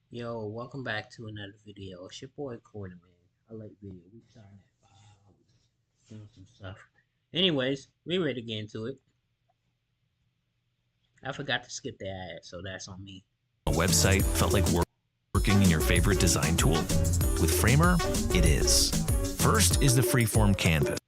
Yo, welcome back to another video. It's your boy Coreythemaan. I like video. We starting at 5. Doing some stuff. Anyways, we ready to get into it. I forgot to skip the ad, so that's on me. A website felt like working in your favorite design tool? With Framer, it is. First is the freeform canvas.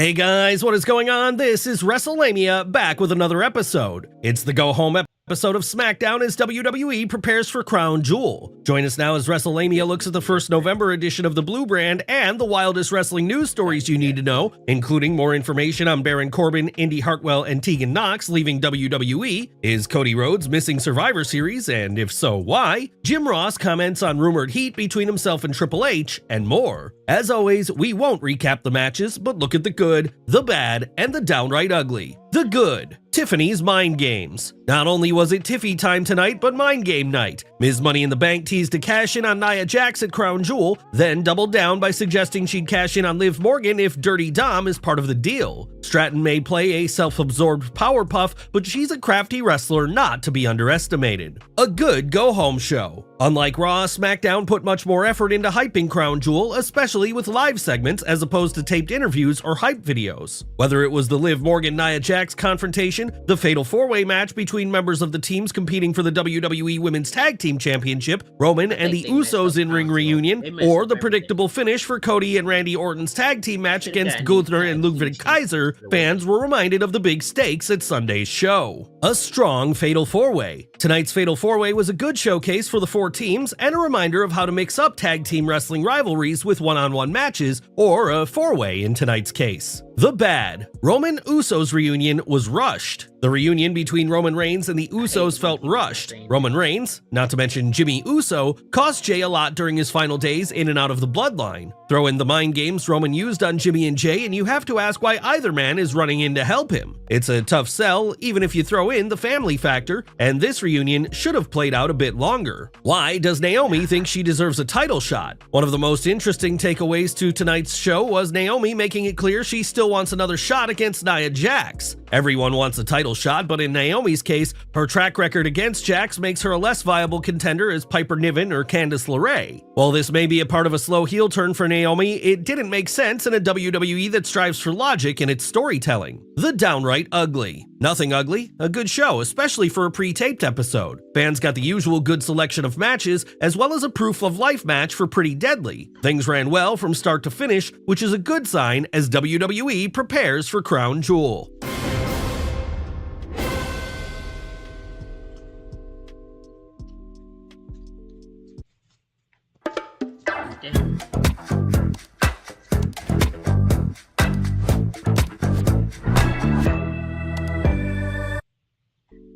Hey guys, what is going on? This is WrestleMania back with another episode. It's the go home episode of SmackDown as WWE prepares for Crown Jewel. Join us now as WrestleMania looks at the first November edition of the Blue Brand and the wildest wrestling news stories you need to know, including more information on Baron Corbin, Indy Hartwell, and Tegan Nox leaving WWE. Is Cody Rhodes missing Survivor Series, and if so, why? Jim Ross comments on rumored heat between himself and Triple H, and more. As always, we won't recap the matches, but look at the good, the bad, and the downright ugly. The good. Tiffany's Mind Games. Not only was it Tiffy time tonight, but Mind Game night. Ms. Money in the Bank teased to cash in on Nia Jax at Crown Jewel, then doubled down by suggesting she'd cash in on Liv Morgan if Dirty Dom is part of the deal. Stratton may play a self-absorbed Powerpuff, but she's a crafty wrestler not to be underestimated. A good go-home show. Unlike Raw, SmackDown put much more effort into hyping Crown Jewel, especially with live segments as opposed to taped interviews or hype videos. Whether it was the Liv Morgan-Nia Jax confrontation, the Fatal 4-Way match between members of the teams competing for the WWE Women's Tag Team Championship, Roman and the Usos in-ring reunion, or the predictable finish for Cody and Randy Orton's tag team match against Gunther and Ludwig Kaiser, fans were reminded of the big stakes at Sunday's show. A strong Fatal 4-Way. Tonight's Fatal 4-Way was a good showcase for the four teams and a reminder of how to mix up tag team wrestling rivalries with one-on-one matches, or a 4-way in tonight's case. The bad. Roman Usos reunion was rushed. The reunion between Roman Reigns and the Usos felt rushed. Roman Reigns, not to mention Jimmy Uso, cost Jay a lot during his final days in and out of the Bloodline. Throw in the mind games Roman used on Jimmy and Jay and you have to ask why either man is running in to help him. It's a tough sell, even if you throw in the family factor, and this reunion should have played out a bit longer. Why does Naomi think she deserves a title shot? One of the most interesting takeaways to tonight's show was Naomi making it clear she still wants another shot against Nia Jax. Everyone wants a title shot, but in Naomi's case, her track record against Jax makes her a less viable contender as Piper Niven or Candice LeRae. While this may be a part of a slow heel turn for Naomi, it didn't make sense in a WWE that strives for logic in its storytelling. The downright ugly. Nothing ugly, a good show, especially for a pre-taped episode. Fans got the usual good selection of matches, as well as a proof of life match for Pretty Deadly. Things ran well from start to finish, which is a good sign as WWE prepares for Crown Jewel.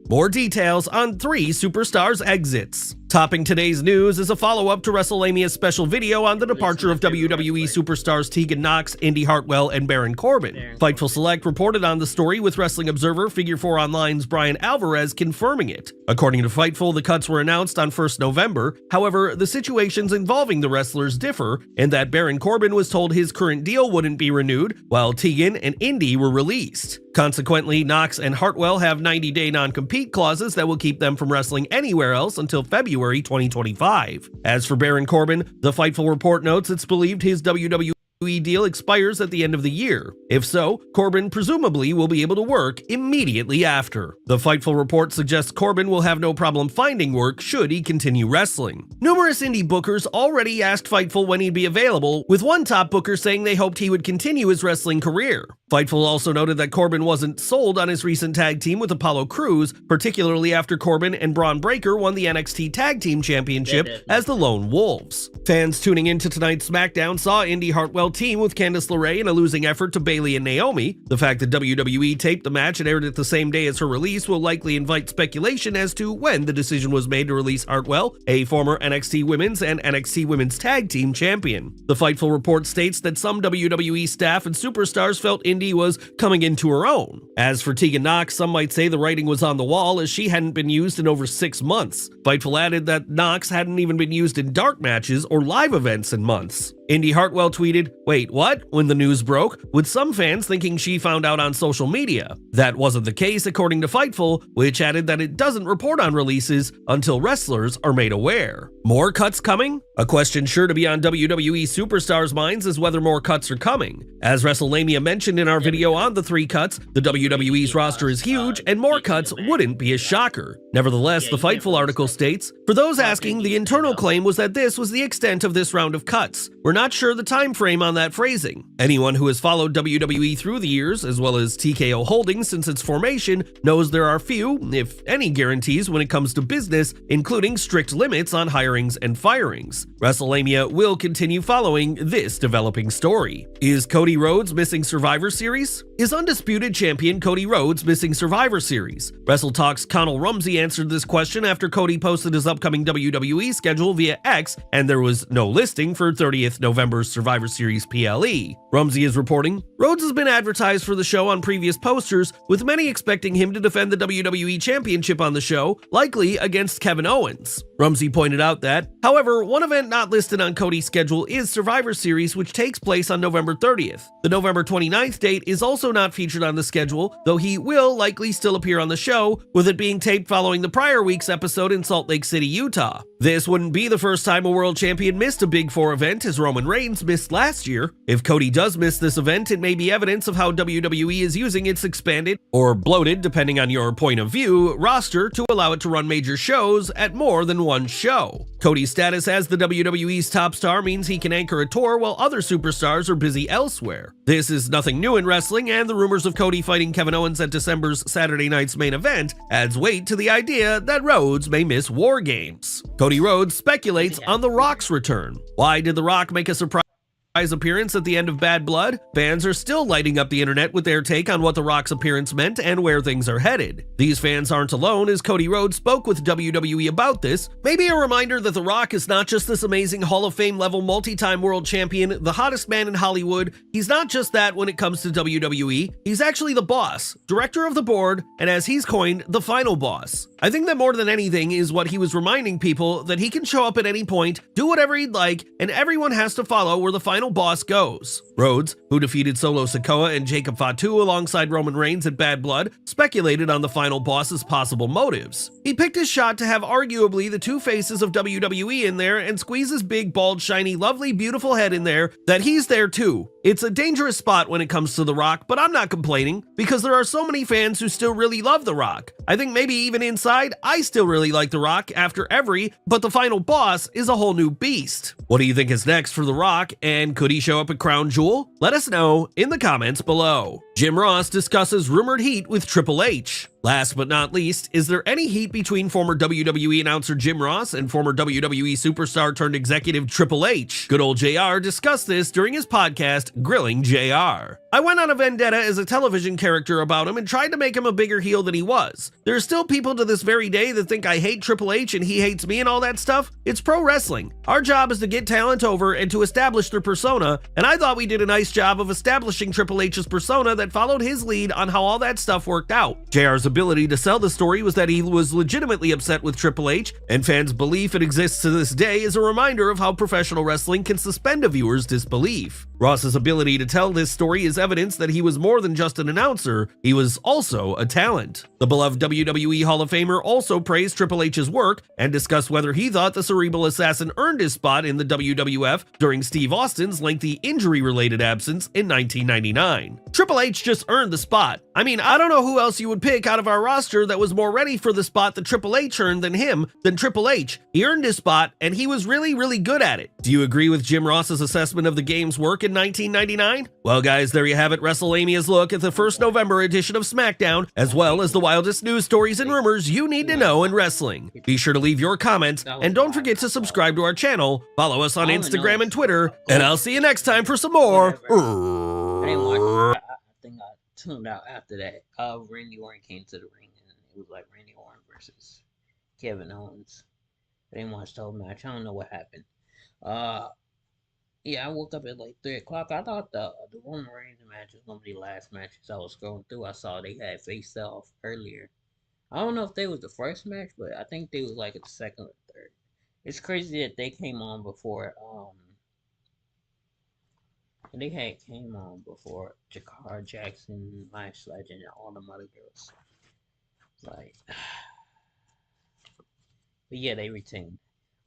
More details on 3 superstars' exits. Topping today's news is a follow-up to WrestleMania's special video on the departure of WWE superstars Tegan Nox, Indy Hartwell, and Baron Corbin. Fightful Select reported on the story with Wrestling Observer Figure 4 Online's Brian Alvarez confirming it. According to Fightful, the cuts were announced on 1st November. However, the situations involving the wrestlers differ in that Baron Corbin was told his current deal wouldn't be renewed, while Tegan and Indy were released. Consequently, Nox and Hartwell have 90-day non-compete clauses that will keep them from wrestling anywhere else until February 2025. As for Baron Corbin, the Fightful report notes it's believed his WWE deal expires at the end of the year. If so, Corbin presumably will be able to work immediately after. The Fightful report suggests Corbin will have no problem finding work should he continue wrestling. Numerous indie bookers already asked Fightful when he'd be available, with one top booker saying they hoped he would continue his wrestling career. Fightful also noted that Corbin wasn't sold on his recent tag team with Apollo Crews, particularly after Corbin and Braun Breaker won the NXT Tag Team Championship as the Lone Wolves. Fans tuning into tonight's SmackDown saw Indy Hartwell team with Candice LeRae in a losing effort to Bayley and Naomi. The fact that WWE taped the match and aired it the same day as her release will likely invite speculation as to when the decision was made to release Hartwell, a former NXT Women's and NXT Women's Tag Team Champion. The Fightful report states that some WWE staff and superstars felt Indy was coming into her own. As for Tegan Nox, some might say the writing was on the wall as she hadn't been used in over 6 months. Fightful added that Nox hadn't even been used in dark matches or live events in months. Indy Hartwell tweeted, "Wait, what?" when the news broke, with some fans thinking she found out on social media. That wasn't the case according to Fightful, which added that it doesn't report on releases until wrestlers are made aware. More cuts coming? A question sure to be on WWE superstars' minds is whether more cuts are coming. As WrestleMania mentioned in our video on the 3 cuts, the WWE's roster is huge and more cuts wouldn't be a shocker. Nevertheless, the Fightful article states, "For those asking, the internal claim was that this was the extent of this round of cuts. We're not sure the time frame on that phrasing. Anyone who has followed WWE through the years, as well as TKO Holdings since its formation, knows there are few, if any, guarantees when it comes to business, including strict limits on hirings and firings. WrestleMania will continue following this developing story." Is Cody Rhodes missing Survivor Series? Is undisputed champion Cody Rhodes missing Survivor Series? WrestleTalk's Connell Rumsey answered this question after Cody posted his upcoming WWE schedule via X, and there was no listing for 30th November's Survivor Series PLE. Rumsey is reporting, "Rhodes has been advertised for the show on previous posters, with many expecting him to defend the WWE Championship on the show, likely against Kevin Owens." Rumsey pointed out that, however, one event not listed on Cody's schedule is Survivor Series, which takes place on November 30th. The November 29th date is also not featured on the schedule, though he will likely still appear on the show, with it being taped following the prior week's episode in Salt Lake City, Utah. This wouldn't be the first time a world champion missed a Big Four event, as Roman Reigns missed last year. If Cody does miss this event, it may be evidence of how WWE is using its expanded, or bloated depending on your point of view, roster to allow it to run major shows at more than one show. Cody's status as the WWE's top star means he can anchor a tour while other superstars are busy elsewhere. This is nothing new in wrestling, and the rumors of Cody fighting Kevin Owens at December's Saturday night's main event adds weight to the idea that Rhodes may miss War Games. Cody Rhodes speculates on The Rock's return. Why did The Rock make a surprise appearance at the end of Bad Blood? Fans are still lighting up the internet with their take on what The Rock's appearance meant and where things are headed. These fans aren't alone, as Cody Rhodes spoke with WWE about this. Maybe a reminder that The Rock is not just this amazing Hall of Fame level multi-time world champion, the hottest man in Hollywood. He's not just that when it comes to WWE. He's actually the boss, director of the board, and as he's coined, the final boss. I think that more than anything is what he was reminding people, that he can show up at any point, do whatever he'd like, and everyone has to follow where the final boss goes. Rhodes, who defeated Solo Sikoa and Jacob Fatu alongside Roman Reigns at Bad Blood, speculated on the final boss's possible motives. He picked his shot to have arguably the two faces of WWE in there and squeeze his big, bald, shiny, lovely, beautiful head in there, that he's there too. It's a dangerous spot when it comes to The Rock, but I'm not complaining, because there are so many fans who still really love The Rock. I think maybe even inside, I still really like The Rock after every, but the final boss is a whole new beast. What do you think is next for The Rock, and could he show up at Crown Jewel? Let us know in the comments below. Jim Ross discusses rumored heat with Triple H. Last but not least, is there any heat between former WWE announcer Jim Ross and former WWE superstar turned executive Triple H? Good old JR discussed this during his podcast, Grilling JR. "I went on a vendetta as a television character about him and tried to make him a bigger heel than he was. There are still people to this very day that think I hate Triple H and he hates me and all that stuff. It's pro wrestling. Our job is to get talent over and to establish their persona, and I thought we did a nice job of establishing Triple H's persona that followed his lead on how all that stuff worked out." JR's ability to sell the story was that he was legitimately upset with Triple H, and fans' belief it exists to this day is a reminder of how professional wrestling can suspend a viewer's disbelief. Ross's ability to tell this story is evidence that he was more than just an announcer, he was also a talent. The beloved WWE Hall of Famer also praised Triple H's work and discussed whether he thought the cerebral assassin earned his spot in the WWF during Steve Austin's lengthy injury-related absence in 1999. Triple H just earned the spot. I mean, I don't know who else you would pick out of our roster that was more ready for the spot that Triple H earned than Triple H. He earned his spot, and he was really, really good at it. Do you agree with Jim Ross's assessment of the game's work in 1999? Well guys, there you have it, WrestleMania's look at the first November edition of SmackDown, as well as the wildest news stories and rumors you need to know in wrestling. Be sure to leave your comments, and don't forget to subscribe to our channel, follow us on Instagram and Twitter, and I'll see you next time for some more. I think I tuned out after that. Randy Orton came to the ring, and it was like Randy Orton versus Kevin Owens. I didn't watch the whole match. I don't know what happened. Yeah, I woke up at like 3 o'clock. I thought the Roman Reigns match was gonna be the last match. As I was scrolling through, I saw they had faced off earlier. I don't know if they was the first match, but I think they was like the second or third. It's crazy that they came on before And they had came on before Jakar Jackson, Lash Legend, and all them other girls. Like, but yeah, they retained.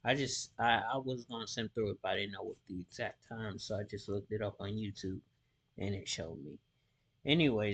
I was gonna send through it, but I didn't know what the exact time, so I just looked it up on YouTube, and it showed me. Anyways.